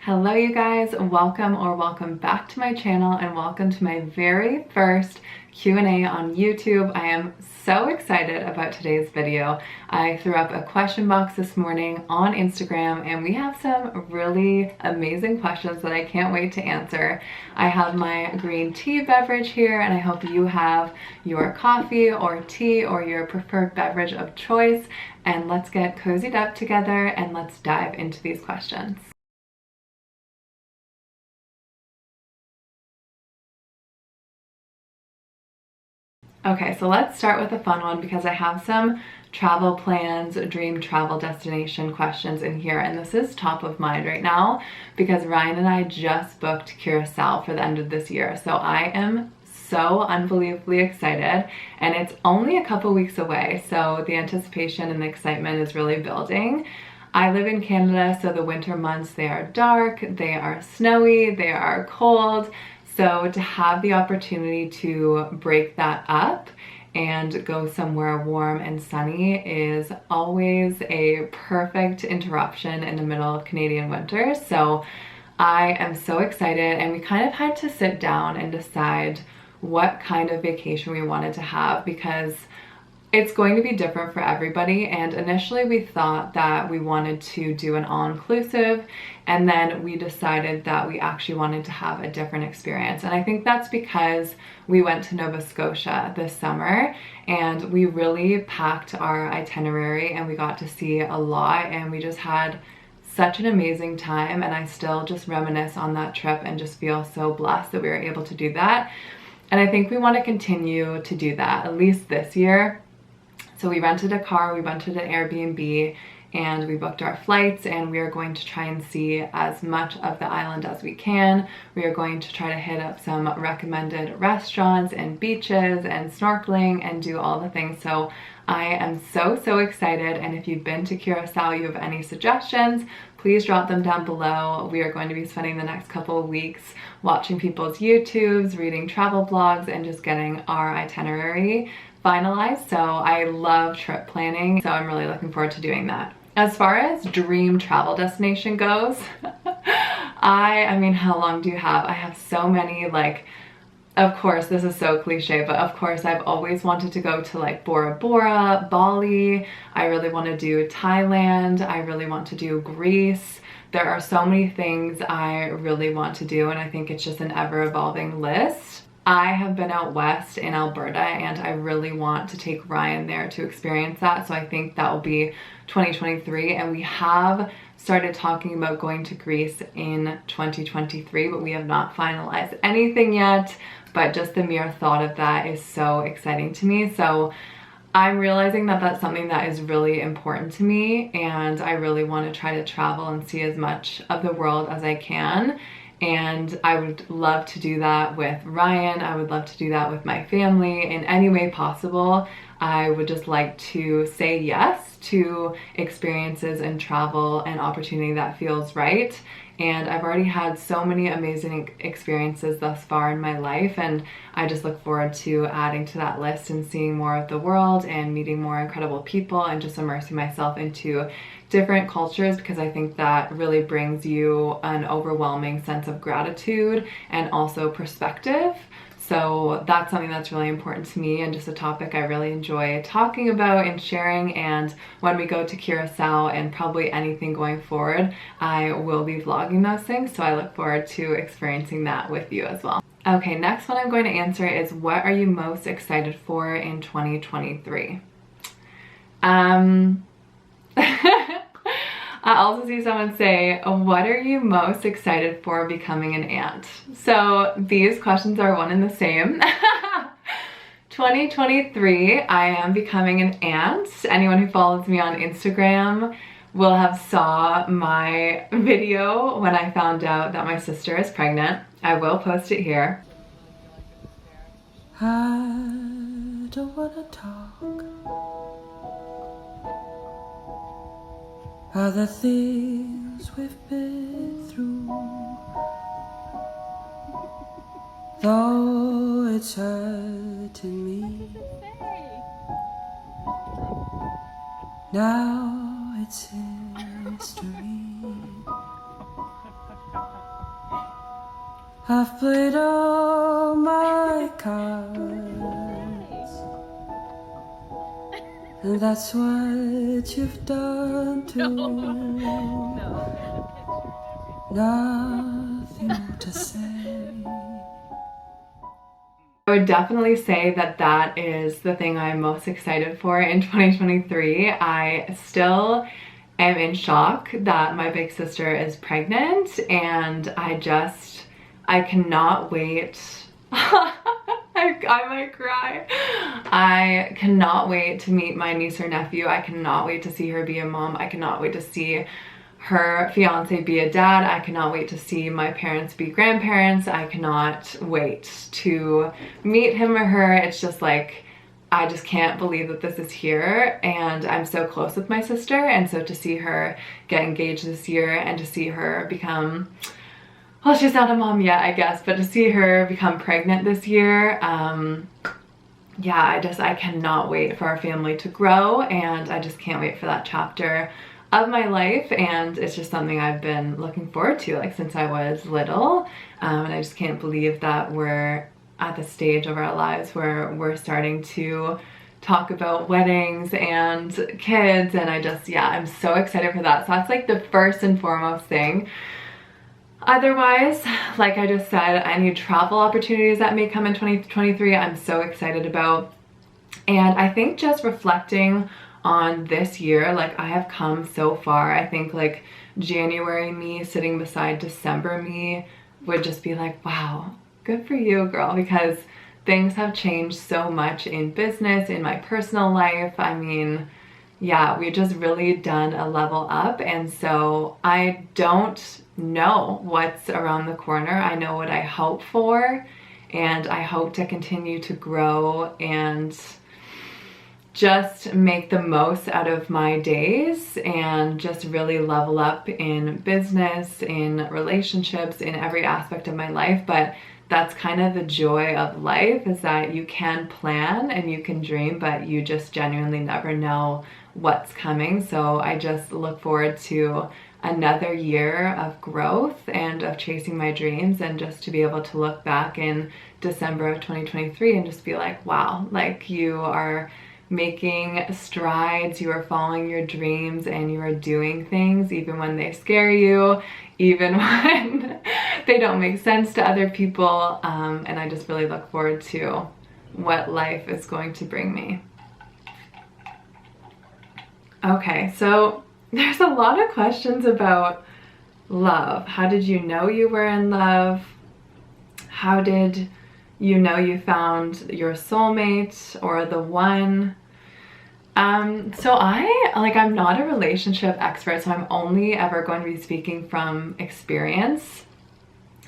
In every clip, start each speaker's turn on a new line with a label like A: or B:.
A: Hello you guys, welcome back to my channel and welcome to my very first Q&A on YouTube. I am so excited about today's video. I threw up a question box this morning on Instagram and we have some really amazing questions that I can't wait to answer. I have my green tea beverage here and I hope you have your coffee or tea or your preferred beverage of choice, and let's get cozied up together and let's dive into these questions. Okay, so let's start with a fun one because I have some travel plans, dream travel destination questions in here, and this is top of mind right now because Ryan and I just booked Curacao for the end of this year. So I am so unbelievably excited and it's only a couple weeks away, so the anticipation and the excitement is really building. I live in Canada, so the winter months, they are dark, they are snowy, they are cold. So to have the opportunity to break that up and go somewhere warm and sunny is always a perfect interruption in the middle of Canadian winter. So I am so excited, and we kind of had to sit down and decide what kind of vacation we wanted to have because it's going to be different for everybody. And initially we thought that we wanted to do an all-inclusive, and then we decided that we actually wanted to have a different experience. And I think that's because we went to Nova Scotia this summer and we really packed our itinerary and we got to see a lot, and we just had such an amazing time. And I still just reminisce on that trip and just feel so blessed that we were able to do that. And I think we want to continue to do that at least this year. So we rented a car, we rented an Airbnb, and we booked our flights, and we are going to try and see as much of the island as we can. We are going to try to hit up some recommended restaurants and beaches and snorkeling and do all the things. So I am so excited, and if you've been to Curacao, you have any suggestions, please drop them down below. We are going to be spending the next couple of weeks watching people's YouTubes, reading travel blogs, and just getting our itinerary finalized. So I love trip planning, so I'm really looking forward to doing that. As far as dream travel destination goes, I mean, how long do you have? I have so many, like, of course, this is so cliche, but of course I've always wanted to go to like Bora Bora, Bali. I really want to do Thailand. I really want to do Greece. There are so many things I really want to do, and I think it's just an ever-evolving list. I have been out west in Alberta and I really want to take Ryan there to experience that. So I think that will be 2023, and we have started talking about going to Greece in 2023, but we have not finalized anything yet. But just the mere thought of that is so exciting to me. So I'm realizing that that's something that is really important to me, and I really want to try to travel and see as much of the world as I can. And I would love to do that with Ryan. I would love to do that with my family in any way possible. I would just like to say yes to experiences and travel and opportunity that feels right. And I've already had so many amazing experiences thus far in my life, and I just look forward to adding to that list and seeing more of the world and meeting more incredible people and just immersing myself into different cultures, because I think that really brings you an overwhelming sense of gratitude and also perspective. So that's something that's really important to me and just a topic I really enjoy talking about and sharing. And when we go to Curacao and probably anything going forward, I will be vlogging those things. So I look forward to experiencing that with you as well. Okay, next one I'm going to answer is, what are you most excited for in 2023? I also see someone say, what are you most excited for becoming an aunt? So these questions are one and the same. 2023, I am becoming an aunt. Anyone who follows me on Instagram will have saw my video when I found out that my sister is pregnant. I will post it here.
B: I don't wanna talk about the things we've been through, though it's hurting me. Now it's history. I've played all my cards, and that's what you've done too. Nothing more to say.
A: I would definitely say that that is the thing I'm most excited for in 2023. I still am in shock that my big sister is pregnant, and I cannot wait. I might cry. I cannot wait to meet my niece or nephew. I cannot wait to see her be a mom. I cannot wait to see her fiance be a dad. I cannot wait to see my parents be grandparents. I cannot wait to meet him or her. It's just like, I just can't believe that this is here, and I'm so close with my sister, and so to see her get engaged this year and to see her become, well, she's not a mom yet, I guess, but to see her become pregnant this year, yeah, I cannot wait for our family to grow, and I just can't wait for that chapter of my life, and it's just something I've been looking forward to like since I was little, and I just can't believe that we're at the stage of our lives where we're starting to talk about weddings and kids, and yeah, I'm so excited for that. So that's like the first and foremost thing. Otherwise, like I just said, any travel opportunities that may come in 2023, I'm so excited about. And I think just reflecting on this year, like I have come so far. I think like January me sitting beside December me would just be like, wow, good for you, girl, because things have changed so much in business, in my personal life. I mean, yeah, we've just really done a level up, and so I don't know what's around the corner. I know what I hope for, and I hope to continue to grow and just make the most out of my days and just really level up in business, in relationships, in every aspect of my life. But that's kind of the joy of life, is that you can plan and you can dream, but you just genuinely never know what's coming. So I just look forward to another year of growth and of chasing my dreams, and just to be able to look back in December of 2023 and just be like, wow, like you are making strides, you are following your dreams, and you are doing things even when they scare you, even when they don't make sense to other people, and I just really look forward to what life is going to bring me. Okay, so there's a lot of questions about love. How did you know you were in love? How did you know you found your soulmate or the one? So I'm not a relationship expert, so I'm only ever going to be speaking from experience.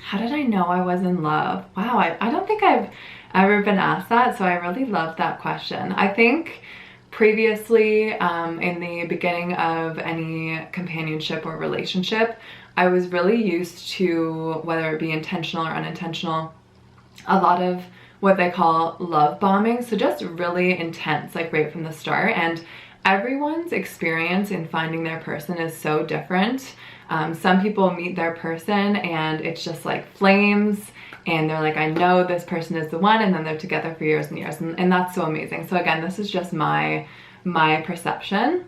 A: How did I know I was in love? Wow, I don't think I've ever been asked that, so I really love that question. I think previously, in the beginning of any companionship or relationship, I was really used to, whether it be intentional or unintentional, a lot of what they call love bombing. So just really intense, like right from the start. And everyone's experience in finding their person is so different. Some people meet their person and it's just like flames, and they're like, I know this person is the one, and then they're together for years and years, and that's so amazing. So again, this is just my perception.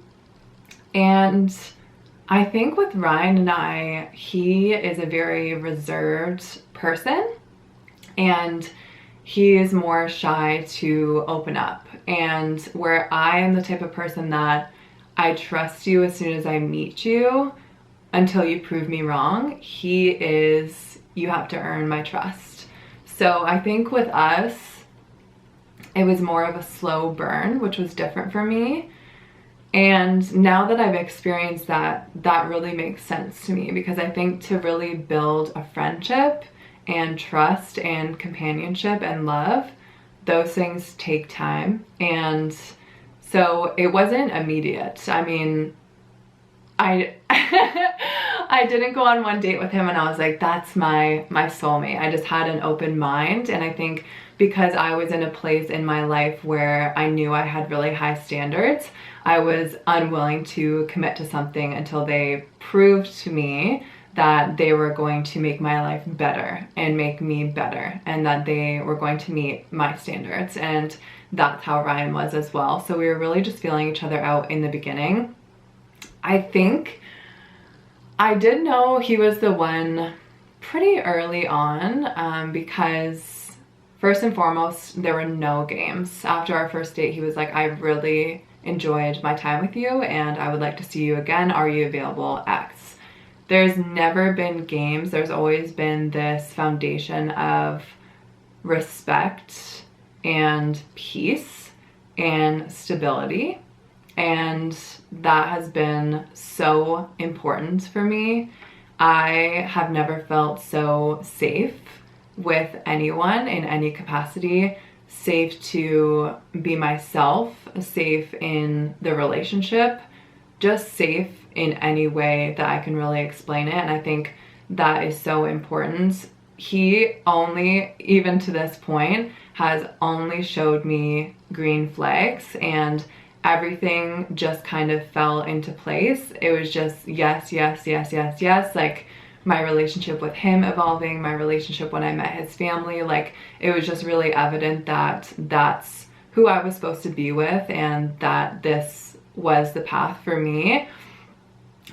A: And I think with Ryan and I, he is a very reserved person, and he is more shy to open up. And where I am the type of person that I trust you as soon as I meet you until you prove me wrong, he is, you have to earn my trust. So I think with us, it was more of a slow burn, which was different for me. And now that I've experienced that, that really makes sense to me, because I think to really build a friendship and trust and companionship and love, those things take time. And so it wasn't immediate. I mean, I I didn't go on one date with him and I was like, that's my soulmate. I just had an open mind, and I think because I was in a place in my life where I knew I had really high standards, I was unwilling to commit to something until they proved to me that they were going to make my life better and make me better, and that they were going to meet my standards. And that's how Ryan was as well. So we were really just feeling each other out in the beginning. I think I did know he was the one pretty early on, because first and foremost, there were no games. After our first date, he was like, I really enjoyed my time with you and I would like to see you again. Are you available? X. There's never been games. There's always been this foundation of respect and peace and stability. And that has been so important for me. I have never felt so safe with anyone in any capacity, safe to be myself, safe in the relationship, just safe in any way that I can really explain it. And I think that is so important. He only, even to this point, has only showed me green flags, and everything just kind of fell into place. It was just yes, yes, yes, yes, yes. Like my relationship with him evolving, my relationship when I met his family, like it was just really evident that that's who I was supposed to be with and that this was the path for me.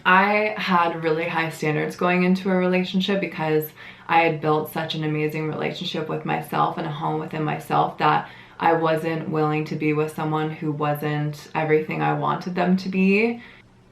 A: I had really high standards going into a relationship because I had built such an amazing relationship with myself and a home within myself that I wasn't willing to be with someone who wasn't everything I wanted them to be,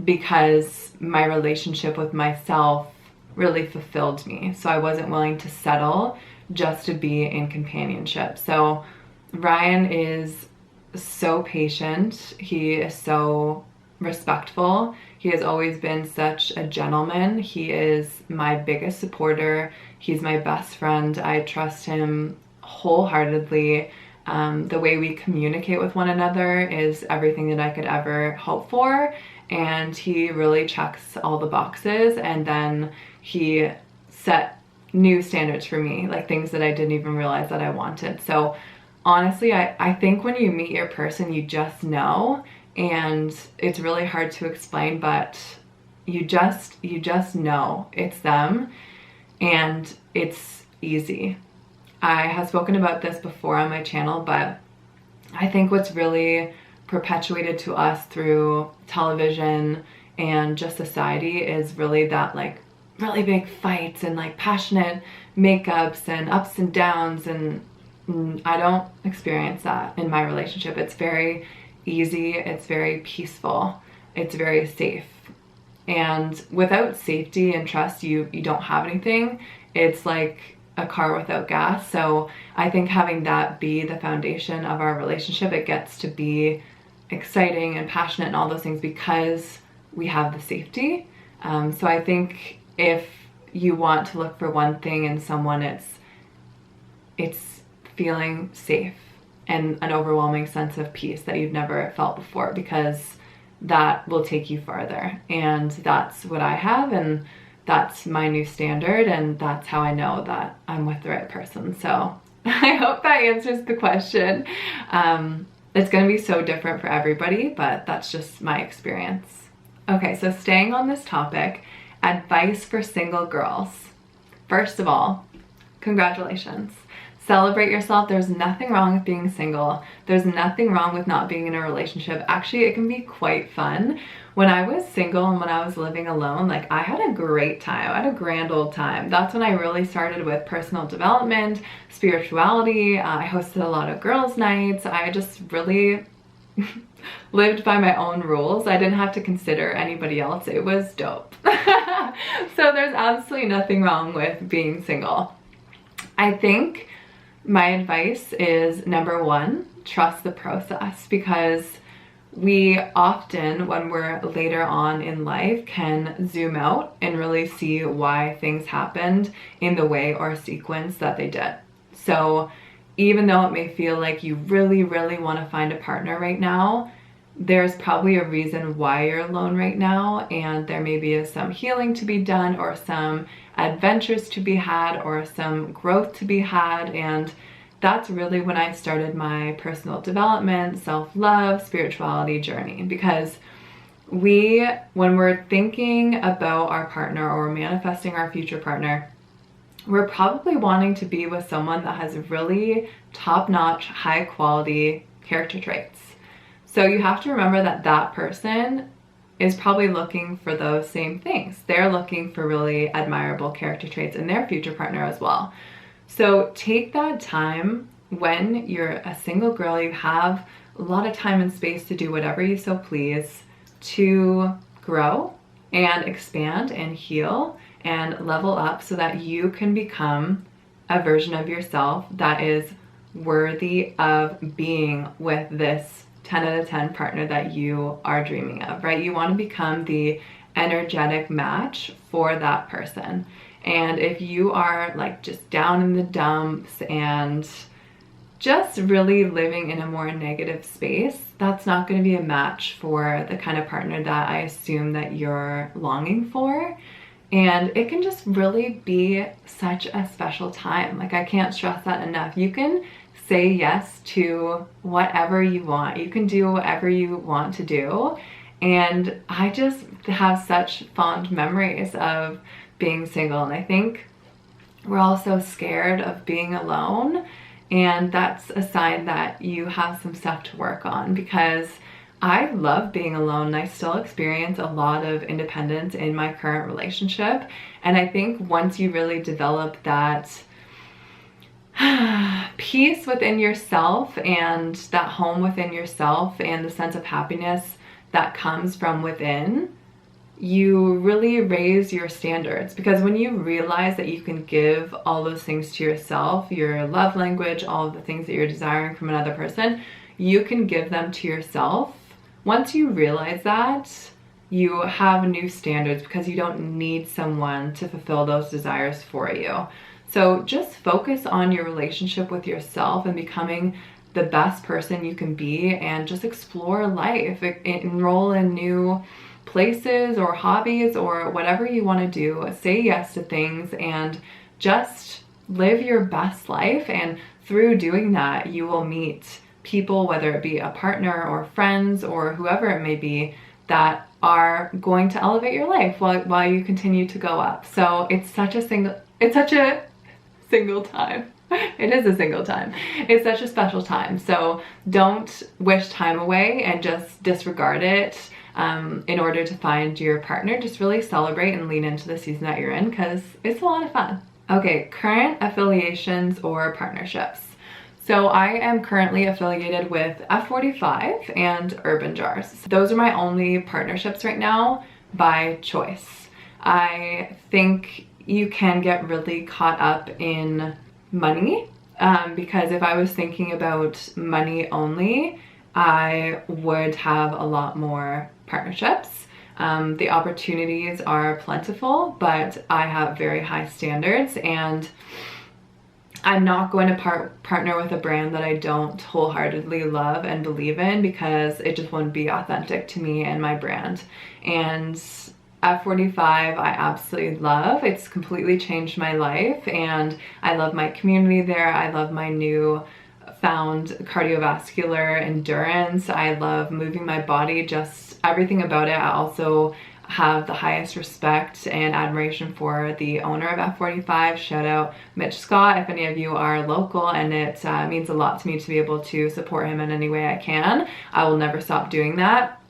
A: because my relationship with myself really fulfilled me. So I wasn't willing to settle just to be in companionship. So Ryan is so patient. He is so respectful. He has always been such a gentleman. He is my biggest supporter. He's my best friend. I trust him wholeheartedly. The way we communicate with one another is everything that I could ever hope for. And he really checks all the boxes. And then he set new standards for me, like things that I didn't even realize that I wanted. So honestly, I think when you meet your person, you just know. And it's really hard to explain, but you just know it's them, and it's easy. I have spoken about this before on my channel, but I think what's really perpetuated to us through television and just society is really that like really big fights and like passionate makeups and ups and downs, and I don't experience that in my relationship. It's very easy, it's very peaceful, it's very safe. And without safety and trust, you don't have anything. It's like a car without gas. So I think having that be the foundation of our relationship, it gets to be exciting and passionate and all those things because we have the safety. So I think if you want to look for one thing in someone, it's feeling safe and an overwhelming sense of peace that you've never felt before, because that will take you farther. And that's what I have, and that's my new standard, and that's how I know that I'm with the right person. So I hope that answers the question. It's gonna be so different for everybody, but that's just my experience. Okay, so staying on this topic, advice for single girls. First of all, congratulations. Celebrate yourself. There's nothing wrong with being single. There's nothing wrong with not being in a relationship. Actually, it can be quite fun. When I was single and when I was living alone, like I had a great time. I had a grand old time. That's when I really started with personal development, spirituality. I hosted a lot of girls' nights. I just really lived by my own rules. I didn't have to consider anybody else. It was dope. So there's absolutely nothing wrong with being single. I think my advice is, number one, trust the process, because we often, when we're later on in life, can zoom out and really see why things happened in the way or sequence that they did. So even though it may feel like you really, really want to find a partner right now, there's probably a reason why you're alone right now, and there may be some healing to be done, or some adventures to be had, or some growth to be had. And that's really when I started my personal development, self-love, spirituality journey, because when we're thinking about our partner or manifesting our future partner, we're probably wanting to be with someone that has really top-notch, high-quality character traits. So you have to remember that that person is probably looking for those same things. They're looking for really admirable character traits in their future partner as well. So take that time when you're a single girl, you have a lot of time and space to do whatever you so please, to grow and expand and heal and level up so that you can become a version of yourself that is worthy of being with this 10 out of 10 partner that you are dreaming of, right? You want to become the energetic match for that person. And if you are like just down in the dumps and just really living in a more negative space, that's not going to be a match for the kind of partner that I assume that you're longing for. And it can just really be such a special time. Like, I can't stress that enough. You can say yes to whatever you want. You can do whatever you want to do. And I just have such fond memories of being single. And I think we're all so scared of being alone. And that's a sign that you have some stuff to work on, because I love being alone and I still experience a lot of independence in my current relationship. And I think once you really develop that peace within yourself and that home within yourself and the sense of happiness that comes from within, you really raise your standards. Because when you realize that you can give all those things to yourself, your love language, all of the things that you're desiring from another person, you can give them to yourself. Once you realize that, you have new standards because you don't need someone to fulfill those desires for you. So just focus on your relationship with yourself and becoming the best person you can be, and just explore life, enroll in new places or hobbies or whatever you want to do. Say yes to things and just live your best life. And through doing that, you will meet people, whether it be a partner or friends or whoever it may be, that are going to elevate your life while you continue to go up. So it's such a single time. It is a single time. It's such a special time. So don't wish time away and just disregard it in order to find your partner. Just really celebrate and lean into the season that you're in, because it's a lot of fun. Okay, current affiliations or partnerships. So I am currently affiliated with F45 and Urban Jars. Those are my only partnerships right now by choice. I think you can get really caught up in money, because if I was thinking about money only, I would have a lot more partnerships. The opportunities are plentiful, but I have very high standards, and I'm not going to partner with a brand that I don't wholeheartedly love and believe in, because it just wouldn't be authentic to me and my brand. And F45 I absolutely love. It's completely changed my life, and I love my community there. I love my new found cardiovascular endurance. I love moving my body, just everything about it. I also have the highest respect and admiration for the owner of F45. Shout out Mitch Scott if any of you are local, and it means a lot to me to be able to support him in any way I can. I will never stop doing that.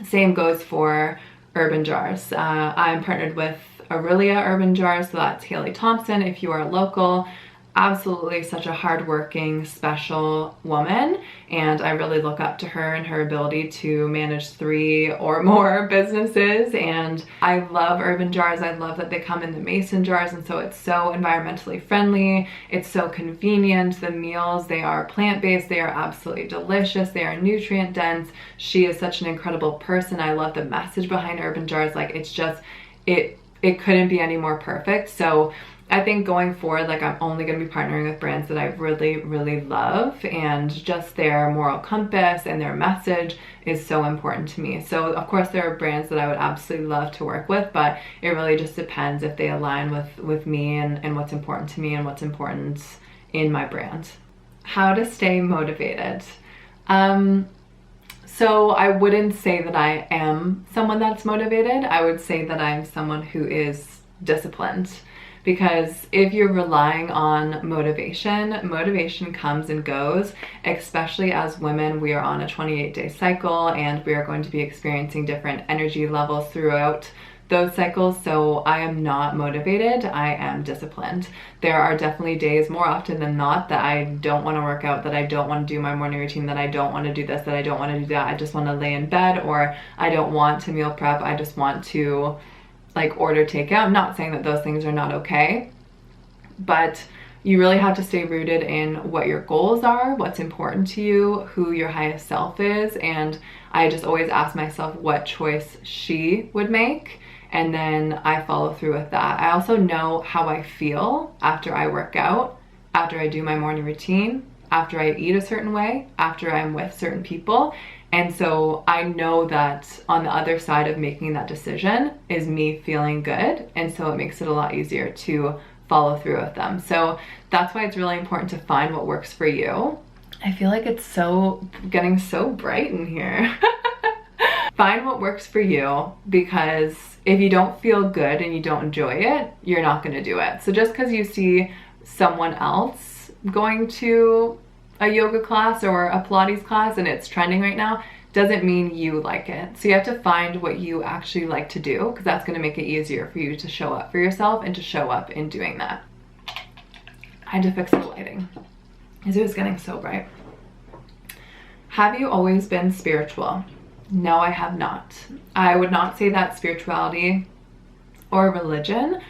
A: Same goes for Urban Jars. I'm partnered with Aurelia Urban Jars, so that's Haley Thompson if you are local. Absolutely such a hardworking, special woman, and I really look up to her and her ability to manage 3 or more businesses. And I love Urban Jars. I love that they come in the mason jars, and so it's so environmentally friendly. It's so convenient. The meals, they are plant-based. They are absolutely delicious. They are nutrient dense. She is such an incredible person. I love the message behind Urban Jars. Like, it's just, it couldn't be any more perfect. So I think going forward, like, I'm only going to be partnering with brands that I really, really love, and just their moral compass and their message is so important to me. So of course there are brands that I would absolutely love to work with, but it really just depends if they align with me and what's important to me and what's important So I wouldn't say that I am someone that's motivated. I would say that I'm someone who is disciplined. Because if you're relying on motivation, motivation comes and goes, especially as women. We are on a 28-day cycle and we are going to be experiencing different energy levels throughout those cycles. So I am not motivated, I am disciplined. There are definitely days, more often than not, that I don't want to work out, that I don't want to do my morning routine, that I don't want to do this, that I don't want to do that. I just want to lay in bed, or I don't want to meal prep. I just want to like order takeout. I'm not saying that those things are not okay, but you really have to stay rooted in what your goals are, what's important to you, who your highest self is. And I just always ask myself what choice she would make, and then I follow through with that. I also know how I feel after I work out, after I do my morning routine, after I eat a certain way, after I'm with certain people. And so I know that on the other side of making that decision is me feeling good. And so it makes it a lot easier to follow through with them. So that's why it's really important to find what works for you. I feel like it's getting so bright in here. Find what works for you, because if you don't feel good and you don't enjoy it, you're not going to do it. So just because you see someone else going to a yoga class or a Pilates class and it's trending right now, doesn't mean you like it. So you have to find what you actually like to do, because that's going to make it easier for you to show up for yourself and to show up in doing that. I had to fix the lighting because it was getting so bright. Have you always been spiritual? No, I have not. I would not say that spirituality or religion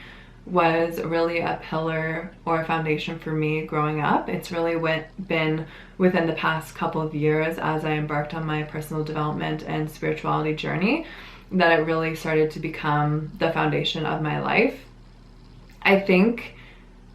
A: was really a pillar or a foundation for me growing up. It's really been within the past couple of years, as I embarked on my personal development and spirituality journey, that it really started to become the foundation of my life. I think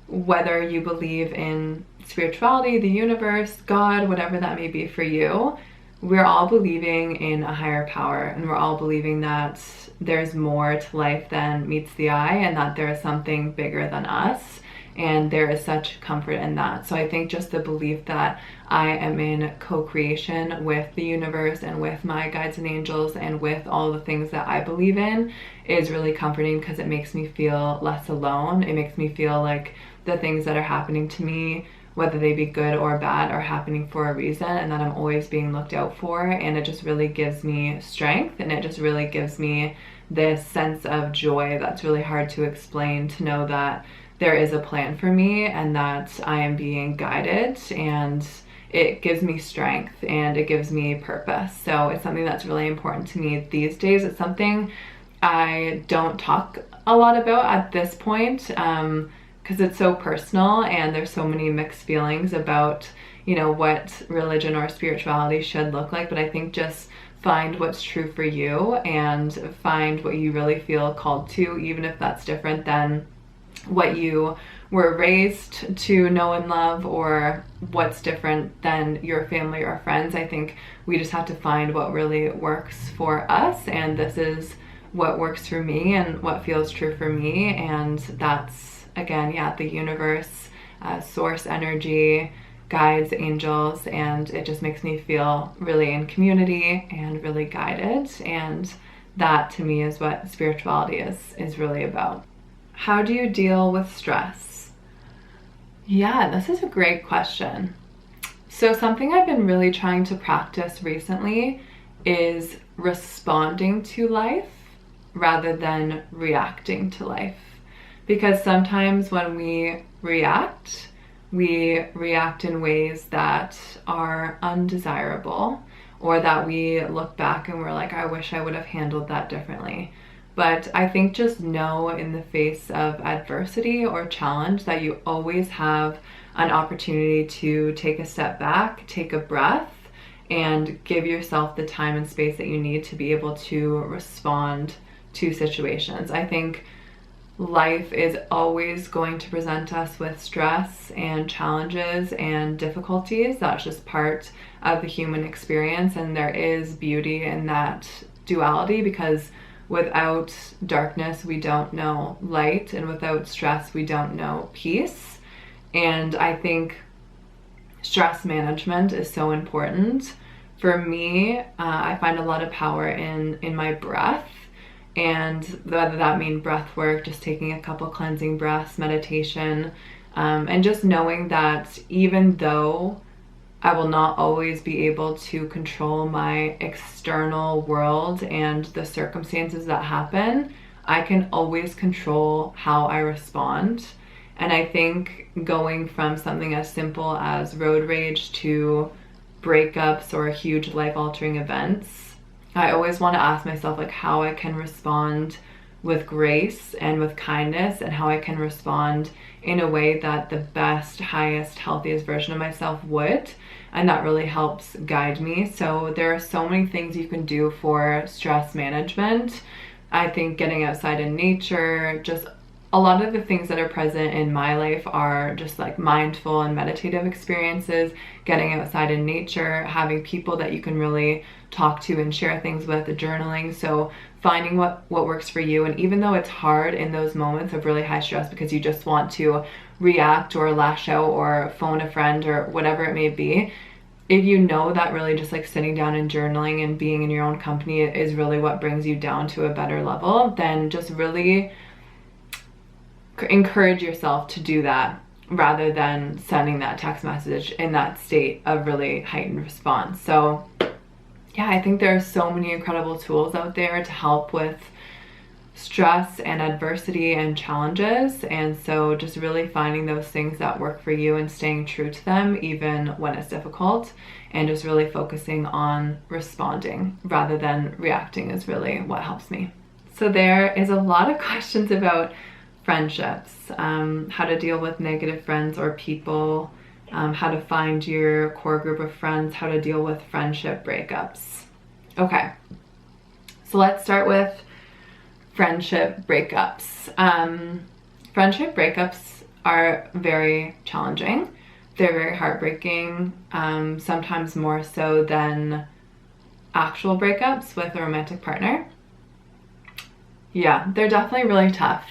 A: whether you believe in spirituality, the universe, God, whatever that may be for you, we're all believing in a higher power, and we're all believing that there's more to life than meets the eye, and that there is something bigger than us, and there is such comfort in that. So I think just the belief that I am in co-creation with the universe and with my guides and angels and with all the things that I believe in is really comforting, because it makes me feel less alone. It makes me feel like the things that are happening to me, whether they be good or bad, are happening for a reason, and that I'm always being looked out for. And it just really gives me strength, and it just really gives me this sense of joy that's really hard to explain, to know that there is a plan for me and that I am being guided, and it gives me strength and it gives me purpose. So it's something that's really important to me these days. It's something I don't talk a lot about at this point, because it's so personal and there's so many mixed feelings about, you know, what religion or spirituality should look like. But I think just find what's true for you and find what you really feel called to, even if that's different than what you were raised to know and love, or what's different than your family or friends. I think we just have to find what really works for us, and this is what works for me and what feels true for me. And that's, again, yeah, the universe, source energy, guides, angels, and it just makes me feel really in community and really guided. And that to me is what spirituality is really about. How do you deal with stress? Yeah, this is a great question. So something I've been really trying to practice recently is responding to life rather than reacting to life. Because sometimes when we react in ways that are undesirable, or that we look back and we're like, I wish I would have handled that differently. But I think just know in the face of adversity or challenge that you always have an opportunity to take a step back, take a breath, and give yourself the time and space that you need to be able to respond to situations. I think life is always going to present us with stress and challenges and difficulties. That's just part of the human experience, and there is beauty in that duality, because without darkness we don't know light, and without stress we don't know peace. And I think stress management is so important For me, I find a lot of power in my breath, and whether that mean breath work, just taking a couple cleansing breaths, meditation, and just knowing that even though I will not always be able to control my external world and the circumstances that happen, I can always control how I respond. And I think going from something as simple as road rage to breakups or huge life-altering events, I always want to ask myself like how I can respond with grace and with kindness, and how I can respond in a way that the best, highest, healthiest version of myself would. And that really helps guide me. So there are so many things you can do for stress management. I think getting outside in nature, just a lot of the things that are present in my life are just like mindful and meditative experiences, getting outside in nature, having people that you can really talk to and share things with, journaling. So finding what works for you. And even though it's hard in those moments of really high stress because you just want to react or lash out or phone a friend or whatever it may be, if you know that really just like sitting down and journaling and being in your own company is really what brings you down to a better level, then just really encourage yourself to do that rather than sending that text message in that state of really heightened response. So yeah, I think there are so many incredible tools out there to help with stress and adversity and challenges. And so just really finding those things that work for you and staying true to them even when it's difficult, and just really focusing on responding rather than reacting is really what helps me. So there is a lot of questions about friendships, how to deal with negative friends or people, how to find your core group of friends, how to deal with friendship breakups. Okay, so let's start with friendship breakups. Friendship breakups are very challenging. They're very heartbreaking, sometimes more so than actual breakups with a romantic partner. Yeah, they're definitely really tough.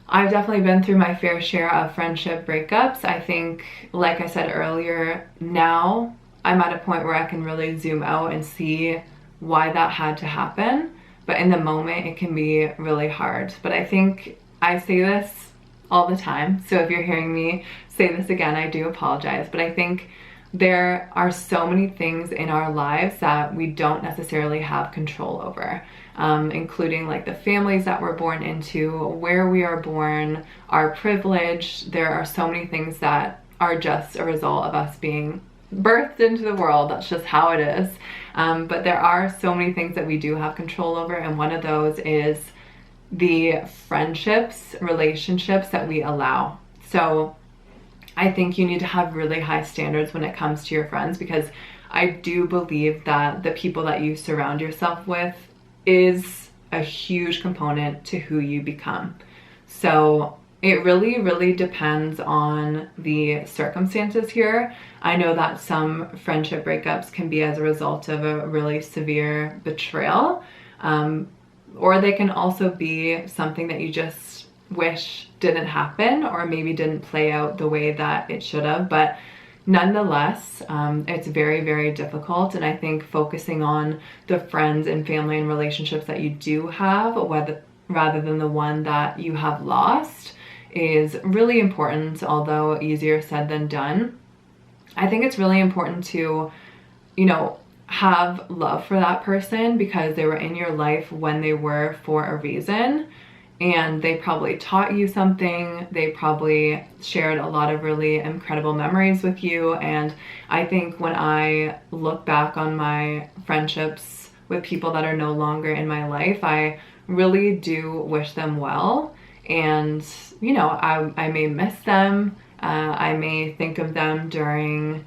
A: I've definitely been through my fair share of friendship breakups. I think, like I said earlier, now I'm at a point where I can really zoom out and see why that had to happen. But in the moment, it can be really hard. But I think I say this all the time. So if you're hearing me say this again, I do apologize. But I think there are so many things in our lives that we don't necessarily have control over, including like the families that we're born into, where we are born, our privilege. There are so many things that are just a result of us being birthed into the world. That's just how it is. But there are so many things that we do have control over, and one of those is the friendships, relationships that we allow. So I think you need to have really high standards when it comes to your friends, because I do believe that the people that you surround yourself with is a huge component to who you become. So it really, really depends on the circumstances here. I know that some friendship breakups can be as a result of a really severe betrayal, or they can also be something that you just wish didn't happen, or maybe didn't play out the way that it should have. But nonetheless, it's very, very difficult. And I think focusing on the friends and family and relationships that you do have, rather than the one that you have lost, is really important, although easier said than done. I think it's really important to, have love for that person, because they were in your life when they were for a reason, and they probably taught you something. They probably shared a lot of really incredible memories with you. And I think when I look back on my friendships with people that are no longer in my life, I really do wish them well. And, I may miss them. I may think of them during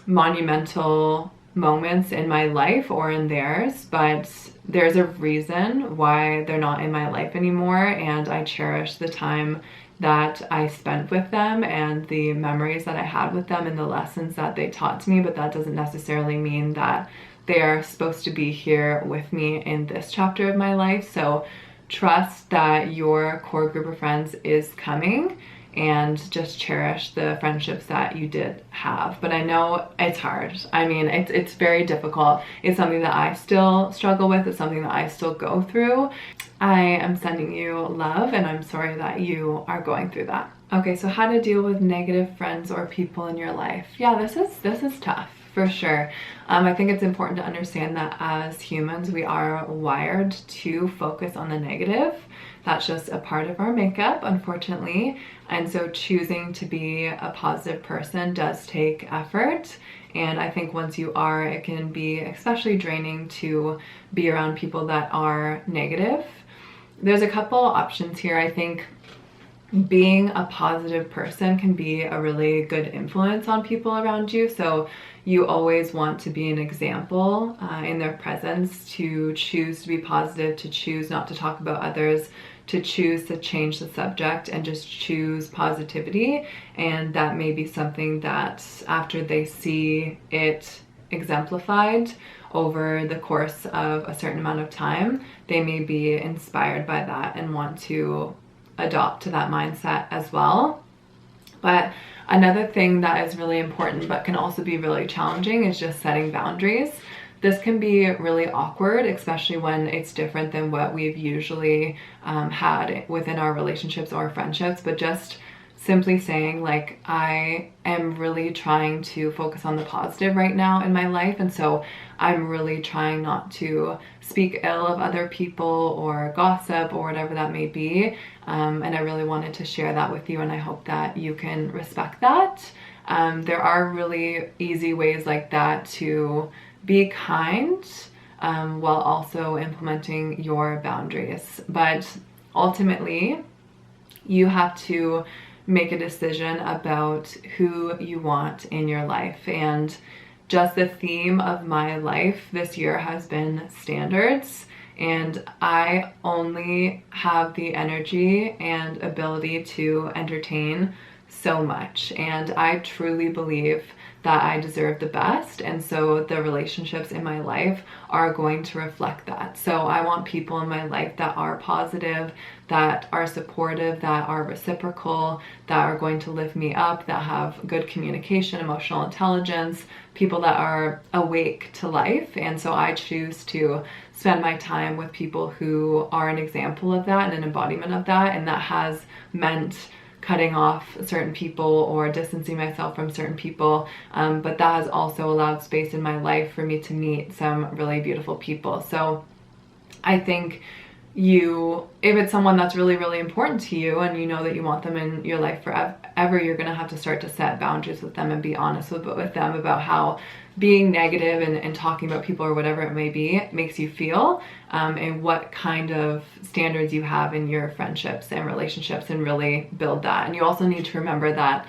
A: monumental moments in my life or in theirs, but there's a reason why they're not in my life anymore, and I cherish the time that I spent with them and the memories that I had with them and the lessons that they taught to me. But that doesn't necessarily mean that they are supposed to be here with me in this chapter of my life. So trust that your core group of friends is coming, and just cherish the friendships that you did have. But I know it's hard. I mean, it's very difficult. It's something that I still struggle with. It's something that I still go through. I am sending you love, and I'm sorry that you are going through that. Okay, so how to deal with negative friends or people in your life. Yeah, this is tough for sure. I think it's important to understand that as humans, we are wired to focus on the negative. That's just a part of our makeup, unfortunately. And so choosing to be a positive person does take effort. And I think once you are, it can be especially draining to be around people that are negative. There's a couple options here. I think being a positive person can be a really good influence on people around you. So you always want to be an example in their presence, to choose to be positive, to choose not to talk about others, to choose to change the subject and just choose positivity. And that may be something that after they see it exemplified over the course of a certain amount of time, they may be inspired by that and want to adopt to that mindset as well. But another thing that is really important but can also be really challenging is just setting boundaries. This can be really awkward, especially when it's different than what we've usually had within our relationships or friendships, but just simply saying, like, I am really trying to focus on the positive right now in my life, and so I'm really trying not to speak ill of other people or gossip or whatever that may be, and I really wanted to share that with you, and I hope that you can respect that. There are really easy ways like that to be kind while also implementing your boundaries, but ultimately you have to make a decision about who you want in your life. And just the theme of my life this year has been standards, and I only have the energy and ability to entertain so much, and I truly believe that I deserve the best, and so the relationships in my life are going to reflect that. So I want people in my life that are positive, that are supportive, that are reciprocal, that are going to lift me up, that have good communication, emotional intelligence, people that are awake to life. And so I choose to spend my time with people who are an example of that and an embodiment of that, and that has meant cutting off certain people or distancing myself from certain people, but that has also allowed space in my life for me to meet some really beautiful people. So I think if it's someone that's really, really important to you and you know that you want them in your life forever, you're gonna have to start to set boundaries with them and be honest with them about how being negative and talking about people or whatever it may be makes you feel, and what kind of standards you have in your friendships and relationships, and really build that. And you also need to remember that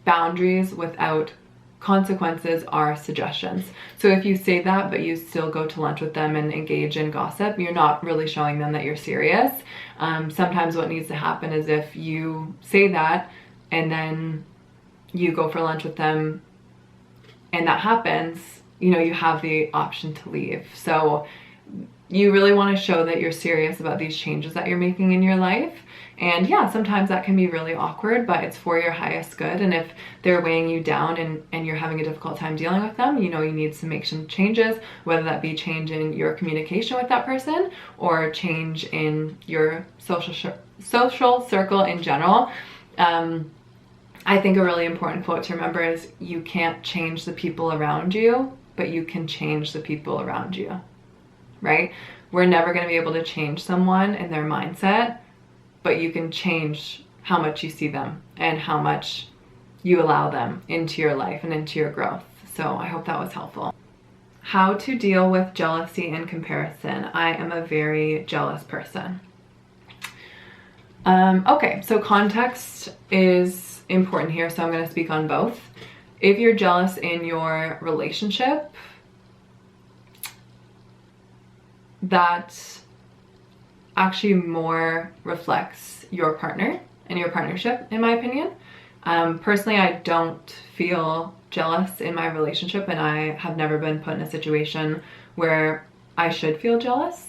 A: boundaries without consequences are suggestions. So if you say that but you still go to lunch with them and engage in gossip, you're not really showing them that you're serious. Sometimes what needs to happen is if you say that and then you go for lunch with them and that happens, you have the option to leave. So you really want to show that you're serious about these changes that you're making in your life. And yeah, sometimes that can be really awkward, but it's for your highest good. And if they're weighing you down and you're having a difficult time dealing with them, you need to make some changes, whether that be change in your communication with that person or change in your social circle in general. I think a really important quote to remember is, you can't change the people around you, but you can change the people around you, right? We're never going to be able to change someone and their mindset, but you can change how much you see them and how much you allow them into your life and into your growth. So I hope that was helpful. How to deal with jealousy and comparison. I am a very jealous person. Okay, so context is important here, so I'm going to speak on both. If you're jealous in your relationship, that actually more reflects your partner and your partnership, in my opinion. Personally, I don't feel jealous in my relationship, and I have never been put in a situation where I should feel jealous.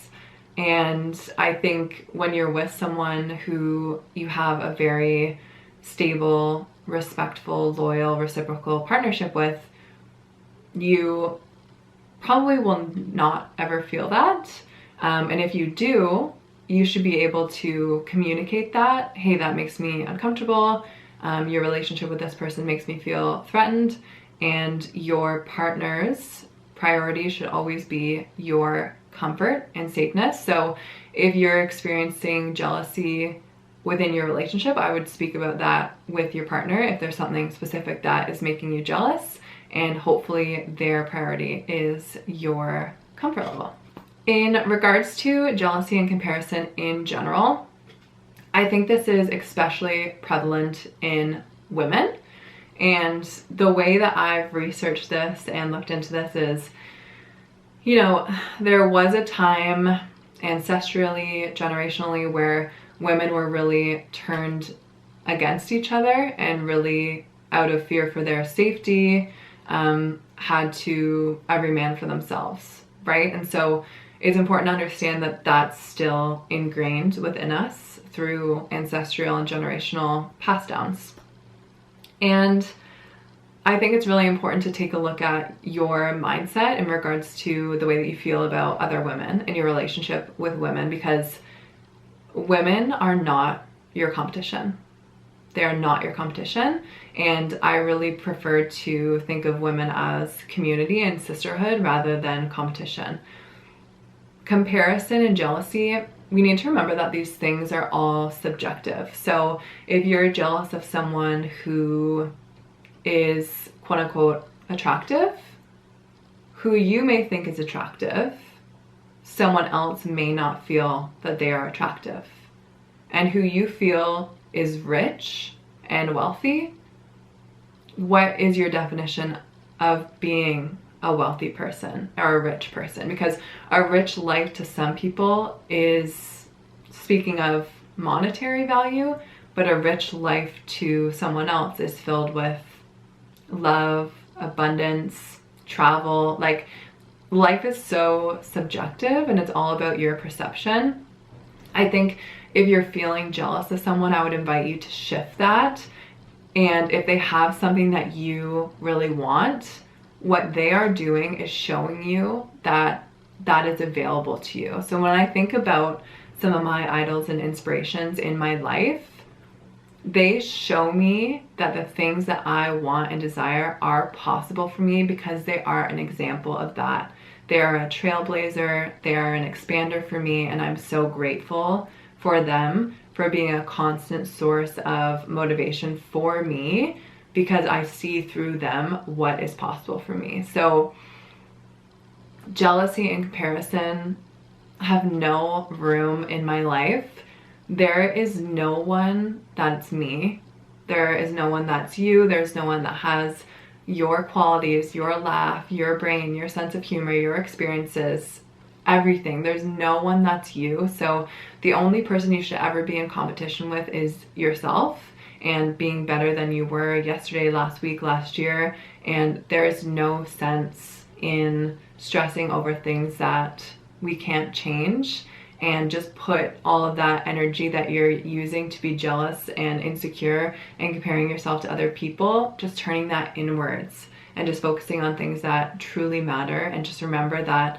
A: And I think when you're with someone who you have a very stable, respectful, loyal, reciprocal partnership with, you probably will not ever feel that. And if you do, you should be able to communicate that. Hey, that makes me uncomfortable. Your relationship with this person makes me feel threatened. And your partner's priority should always be your comfort and safeness. So if you're experiencing jealousy within your relationship, I would speak about that with your partner if there's something specific that is making you jealous, and hopefully their priority is your comfort level. In regards to jealousy and comparison in general, I think this is especially prevalent in women. And the way that I've researched this and looked into this is, you know, there was a time ancestrally, generationally, where women were really turned against each other and really out of fear for their safety, had to every man for themselves, right? And so it's important to understand that that's still ingrained within us through ancestral and generational pass downs. And I think it's really important to take a look at your mindset in regards to the way that you feel about other women and your relationship with women, because women are not your competition. They are not your competition. And I really prefer to think of women as community and sisterhood rather than competition. Comparison and jealousy, we need to remember that these things are all subjective. So if you're jealous of someone who is quote unquote attractive, who you may think is attractive, someone else may not feel that they are attractive. And who you feel is rich and wealthy, what is your definition of being a wealthy person or a rich person? Because a rich life to some people is, speaking of monetary value, but a rich life to someone else is filled with love, abundance, travel. Like, life is so subjective and it's all about your perception. I think if you're feeling jealous of someone, I would invite you to shift that. And if they have something that you really want, what they are doing is showing you that that is available to you. So when I think about some of my idols and inspirations in my life, they show me that the things that I want and desire are possible for me because they are an example of that. They are a trailblazer, they are an expander for me, and I'm so grateful for them for being a constant source of motivation for me, because I see through them what is possible for me. So jealousy and comparison have no room in my life. There is no one that's me. There is no one that's you. There's no one that has your qualities, your laugh, your brain, your sense of humor, your experiences, everything. There's no one that's you. So the only person you should ever be in competition with is yourself, and being better than you were yesterday, last week, last year. And there is no sense in stressing over things that we can't change, and just put all of that energy that you're using to be jealous and insecure and comparing yourself to other people, just turning that inwards and just focusing on things that truly matter. And just remember that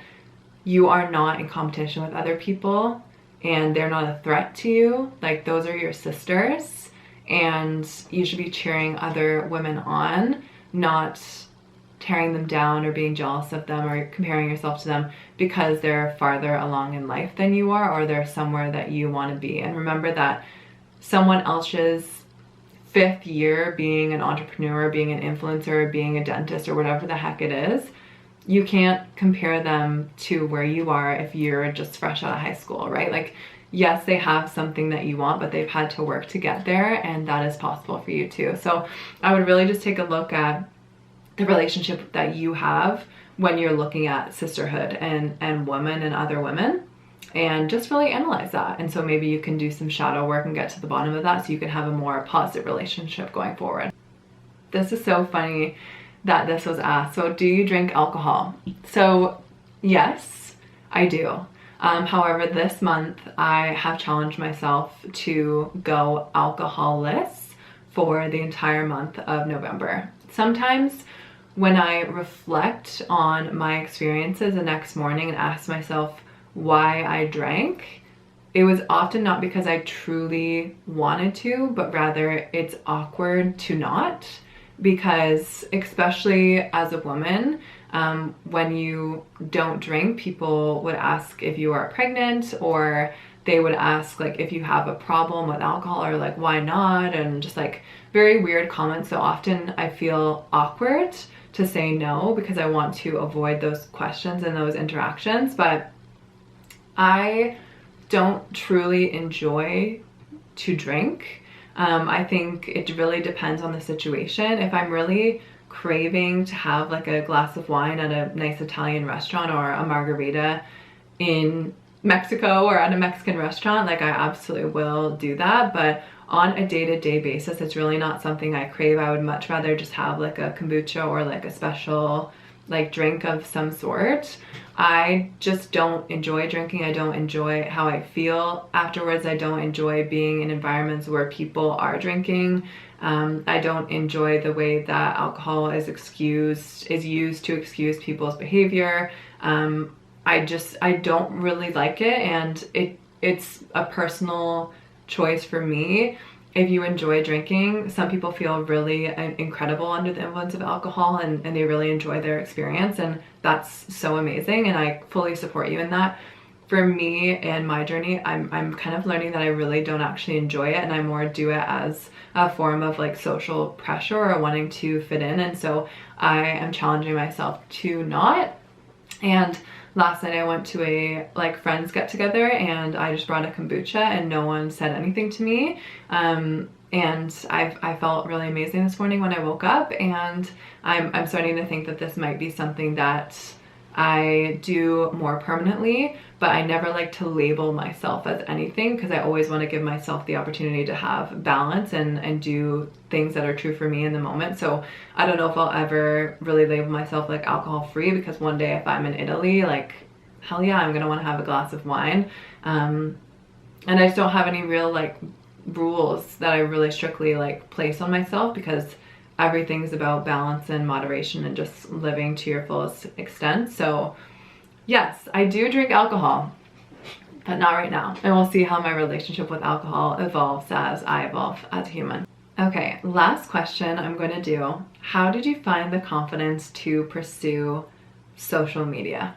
A: you are not in competition with other people and they're not a threat to you. Like, those are your sisters, and you should be cheering other women on, not tearing them down or being jealous of them or comparing yourself to them because they're farther along in life than you are, or they're somewhere that you want to be. And remember that someone else's 5th year being an entrepreneur, being an influencer, being a dentist, or whatever the heck it is, you can't compare them to where you are if you're just fresh out of high school, right? Like, yes, they have something that you want, but they've had to work to get there, and that is possible for you too. So I would really just take a look at the relationship that you have when you're looking at sisterhood and women and other women, and just really analyze that. And so maybe you can do some shadow work and get to the bottom of that so you can have a more positive relationship going forward. This is so funny that this was asked. So, do you drink alcohol? So yes, I do. However, this month I have challenged myself to go alcoholless for the entire month of November. Sometimes when I reflect on my experiences the next morning and ask myself why I drank, it was often not because I truly wanted to, but rather it's awkward to not, because especially as a woman, when you don't drink, people would ask if you are pregnant, or they would ask like if you have a problem with alcohol, or like why not, and just like very weird comments. So often I feel awkward to say no because I want to avoid those questions and those interactions. But I don't truly enjoy to drink. I think it really depends on the situation. If I'm really craving to have like a glass of wine at a nice Italian restaurant, or a margarita in Mexico or at a Mexican restaurant, like I absolutely will do that. But on a day-to-day basis, it's really not something I crave. I would much rather just have like a kombucha or like a special like drink of some sort. I just don't enjoy drinking. I don't enjoy how I feel afterwards. I don't enjoy being in environments where people are drinking. I don't enjoy the way that alcohol is used to excuse people's behavior. I don't really like it, and it's a personal choice for me. If you enjoy drinking, some people feel really incredible under the influence of alcohol, and they really enjoy their experience, and that's so amazing, and I fully support you in that. For me and my journey, I'm kind of learning that I really don't actually enjoy it, and I more do it as a form of like social pressure or wanting to fit in, and so I am challenging myself to not. And last night I went to a like friends get together, and I just brought a kombucha and no one said anything to me. And I felt really amazing this morning when I woke up, and I'm starting to think that this might be something that I do more permanently, but I never like to label myself as anything, because I always want to give myself the opportunity to have balance and do things that are true for me in the moment. So I don't know if I'll ever really label myself like alcohol free, because one day if I'm in Italy, like hell yeah, I'm gonna want to have a glass of wine. And I just don't have any real like rules that I really strictly like place on myself, because everything's about balance and moderation and just living to your fullest extent. So yes, I do drink alcohol, but not right now. And we'll see how my relationship with alcohol evolves as I evolve as a human. Okay, last question I'm going to do. How did you find the confidence to pursue social media?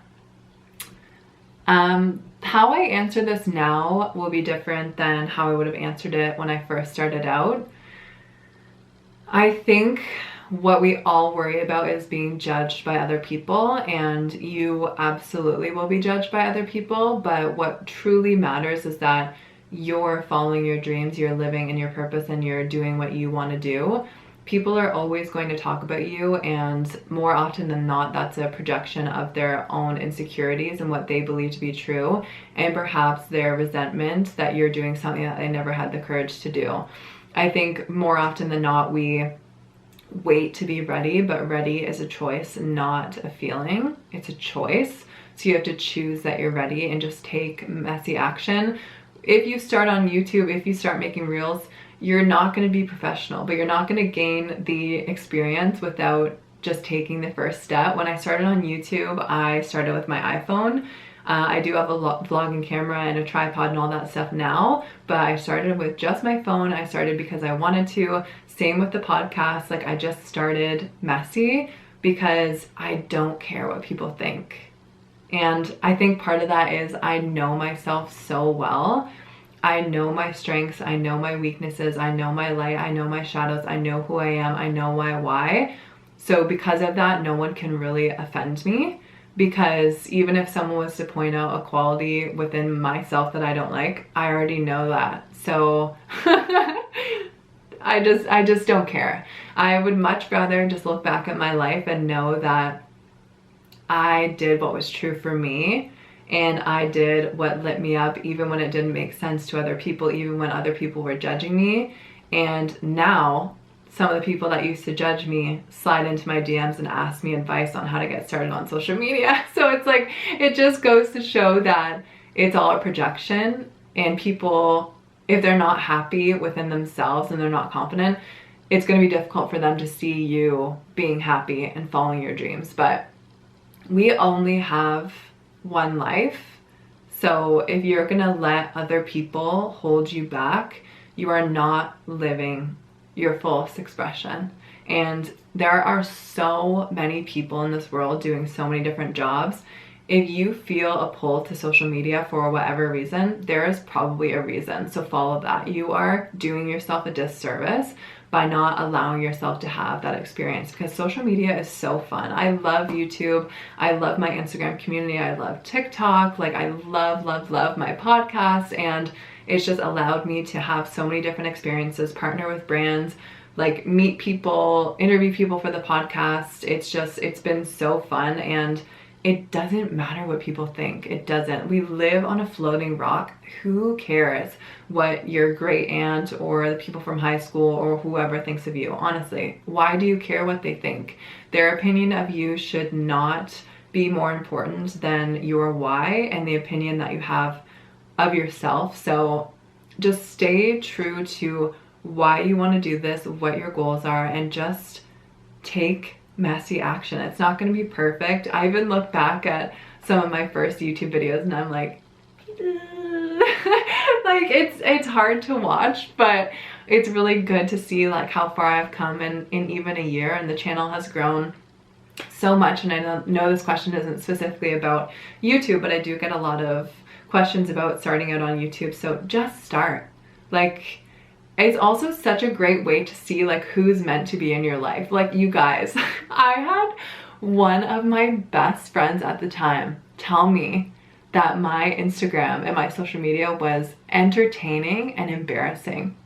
A: How I answer this now will be different than how I would have answered it when I first started out. I think what we all worry about is being judged by other people, and you absolutely will be judged by other people, but what truly matters is that you're following your dreams, you're living in your purpose, and you're doing what you want to do. People are always going to talk about you, and more often than not, that's a projection of their own insecurities and what they believe to be true, and perhaps their resentment that you're doing something that they never had the courage to do. I think more often than not, we wait to be ready, but ready is a choice, not a feeling. It's a choice. So you have to choose that you're ready and just take messy action. If you start on YouTube, if you start making reels, you're not going to be professional, but you're not going to gain the experience without just taking the first step. When I started on YouTube, I started with my iPhone. I do have a vlogging camera and a tripod and all that stuff now, but I started with just my phone. I started because I wanted to. Same with the podcast. Like I just started messy because I don't care what people think. And I think part of that is I know myself so well. I know my strengths, I know my weaknesses, I know my light, I know my shadows, I know who I am, I know my why. So because of that, no one can really offend me, because even if someone was to point out a quality within myself that I don't like, I already know that. So I just don't care. I would much rather just look back at my life and know that I did what was true for me, and I did what lit me up even when it didn't make sense to other people, even when other people were judging me. And now some of the people that used to judge me slide into my DMs and ask me advice on how to get started on social media. So it's like, it just goes to show that it's all a projection, and people if they're not happy within themselves and they're not confident, it's going to be difficult for them to see you being happy and following your dreams. But we only have one life. So if you're going to let other people hold you back, you are not living your fullest expression. And there are so many people in this world doing so many different jobs. If you feel a pull to social media for whatever reason, there is probably a reason. So follow that. You are doing yourself a disservice by not allowing yourself to have that experience, because social media is so fun. I love YouTube. I love my Instagram community. I love TikTok. Like, I love my podcast, and it's just allowed me to have so many different experiences, partner with brands, like meet people, interview people for the podcast. It's been so fun, and it doesn't matter what people think. It doesn't. We live on a floating rock. Who cares what your great aunt or the people from high school or whoever thinks of you? Honestly, why do you care what they think? Their opinion of you should not be more important than your why and the opinion that you have of yourself. So just stay true to why you want to do this, what your goals are, and just take messy action. It's not going to be perfect. I even look back at some of my first YouTube videos and I'm like, like it's hard to watch, but it's really good to see like how far I've come in even a year, and the channel has grown so much. And I know this question isn't specifically about YouTube, but I do get a lot of questions about starting out on YouTube. So just start. Like, it's also such a great way to see like who's meant to be in your life. Like, you guys, I had one of my best friends at the time tell me that my Instagram and my social media was entertaining and embarrassing.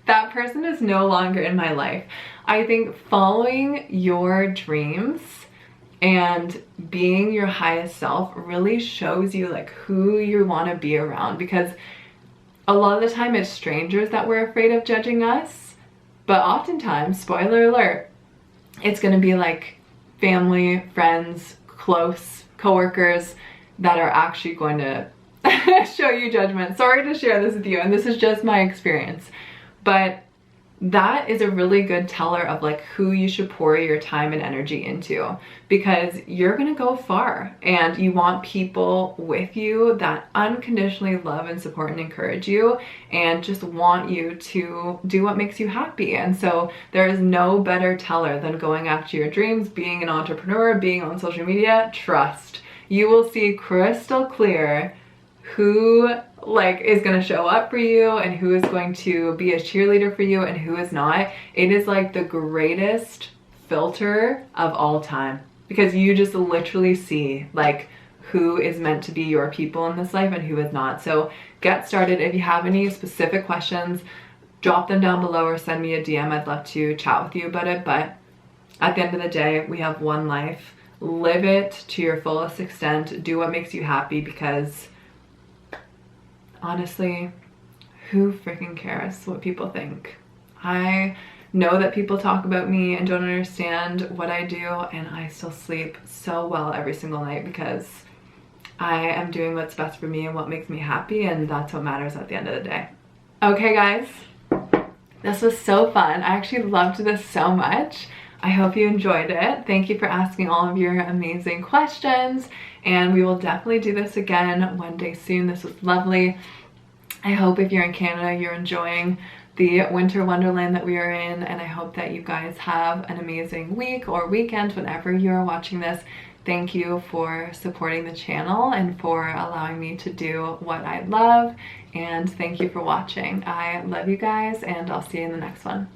A: That person is no longer in my life. I think following your dreams and being your highest self really shows you like who you want to be around, because a lot of the time it's strangers that we're afraid of judging us, but oftentimes, spoiler alert, it's going to be like family, friends, close coworkers that are actually going to show you judgment. Sorry to share this with you, and this is just my experience, but that is a really good teller of like who you should pour your time and energy into, because you're gonna go far and you want people with you that unconditionally love and support and encourage you and just want you to do what makes you happy. And so there is no better teller than going after your dreams, being an entrepreneur, being on social media. Trust, you will see crystal clear who like is going to show up for you and who is going to be a cheerleader for you and who is not. It is like the greatest filter of all time, because you just literally see like who is meant to be your people in this life and who is not. So get started. If you have any specific questions, drop them down below or send me a DM. I'd love to chat with you about it. But at the end of the day, we have one life. Live it to your fullest extent. Do what makes you happy, because honestly, who freaking cares what people think? I know that people talk about me and don't understand what I do, and I still sleep so well every single night because I am doing what's best for me and what makes me happy, and that's what matters at the end of the day. Okay guys, this was so fun. I actually loved this so much. I hope you enjoyed it. Thank you for asking all of your amazing questions, and we will definitely do this again one day soon. This was lovely. I hope if you're in Canada, you're enjoying the winter wonderland that we are in, and I hope that you guys have an amazing week or weekend whenever you're watching this. Thank you for supporting the channel and for allowing me to do what I love, and thank you for watching. I love you guys, and I'll see you in the next one.